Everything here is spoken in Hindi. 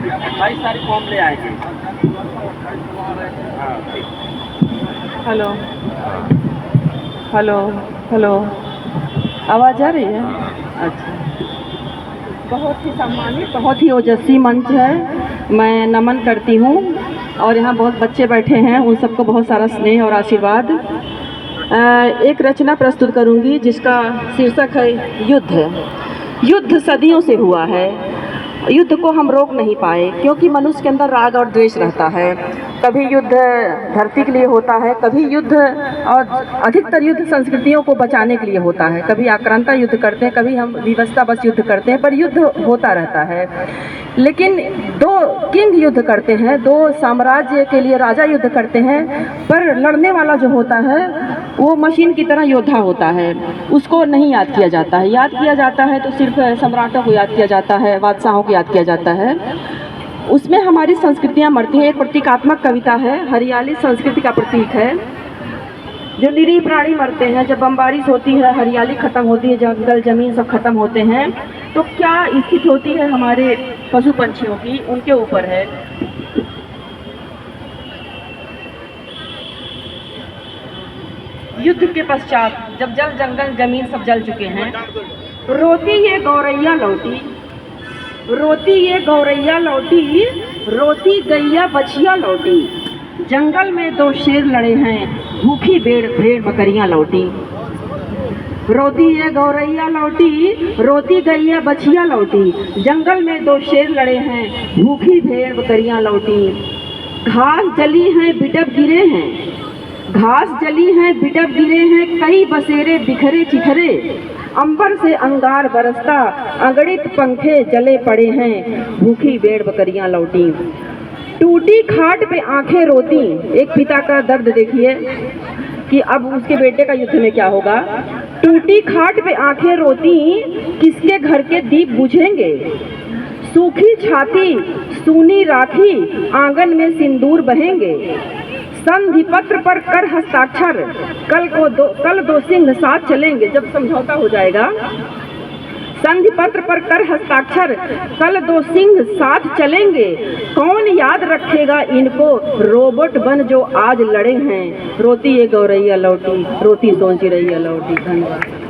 28 तारीख को हम ले आएंगे। हाँ ठीक। हेलो हेलो हेलो, आवाज़ आ रही है? अच्छा, बहुत ही सम्मानित, बहुत ही ओजस्वी मंच है, मैं नमन करती हूँ। और यहाँ बहुत बच्चे बैठे हैं, उन सबको बहुत सारा स्नेह और आशीर्वाद। एक रचना प्रस्तुत करूँगी जिसका शीर्षक है युद्ध। युद्ध सदियों से हुआ है, युद्ध को हम रोक नहीं पाए, क्योंकि मनुष्य के अंदर राग और द्वेष रहता है। कभी युद्ध धरती के लिए होता है, कभी युद्ध और अधिकतर युद्ध संस्कृतियों को बचाने के लिए होता है। कभी आक्रांता युद्ध करते हैं, कभी हम विवशता बस युद्ध करते हैं, पर युद्ध होता रहता है। लेकिन दो किंग युद्ध करते हैं, दो साम्राज्य के लिए राजा युद्ध करते हैं, पर लड़ने वाला जो होता है वो मशीन की तरह योद्धा होता है, उसको नहीं याद किया जाता है। याद किया जाता है तो सिर्फ सम्राटों को याद किया जाता है, बादशाहों को याद किया जाता है। उसमें हमारी संस्कृतियाँ मरती हैं। एक प्रतीकात्मक कविता है, हरियाली संस्कृति का प्रतीक है। जो निरीह प्राणी मरते हैं, जब बमबारिश होती है, हरियाली खत्म होती है, जंगल जमीन सब खत्म होते हैं, तो क्या स्थिति होती है हमारे पशु पंछियों की, उनके ऊपर है। युद्ध के पश्चात जब जल जंगल जमीन सब जल चुके हैं, रोती ये गौरैया लौटी, रोती ये गौरैया लौटी, रोती गैया बछिया लौटी, जंगल में दो शेर लड़े हैं, भूखी भेड़ बकरियां लौटी। रोती ये गौरैया लौटी, रोती गैया बछिया लौटी, जंगल में दो शेर लड़े हैं, भूखी भेड़ बकरियां लौटी। घास जली हैं बिटप गिरे हैं, घास जली हैं बिटप गिरे हैं, कई बसेरे बिखरे चिखरे, अंबर से अंगार बरसता, अगणित पंखे जले पड़े हैं, भूखी भेड़ बकरियां लौटी। टूटी खाट पे आंखें रोती, एक पिता का दर्द देखिए कि अब उसके बेटे का युद्ध में क्या होगा। टूटी खाट पे आंखें रोती, किसके घर के दीप बुझेंगे, सूखी छाती सूनी राखी, आंगन में सिंदूर बहेंगे, संधि पत्र पर कर हस्ताक्षर, कल दो सिंह साथ चलेंगे। जब समझौता हो जाएगा, संधि पत्र पर कर हस्ताक्षर, कल दो सिंह साथ चलेंगे, कौन याद रखेगा इनको, रोबोट बन जो आज लड़े हैं, रोती ये गौरैया लौटी, रोती सोची रैया लौटी। धन्यवाद।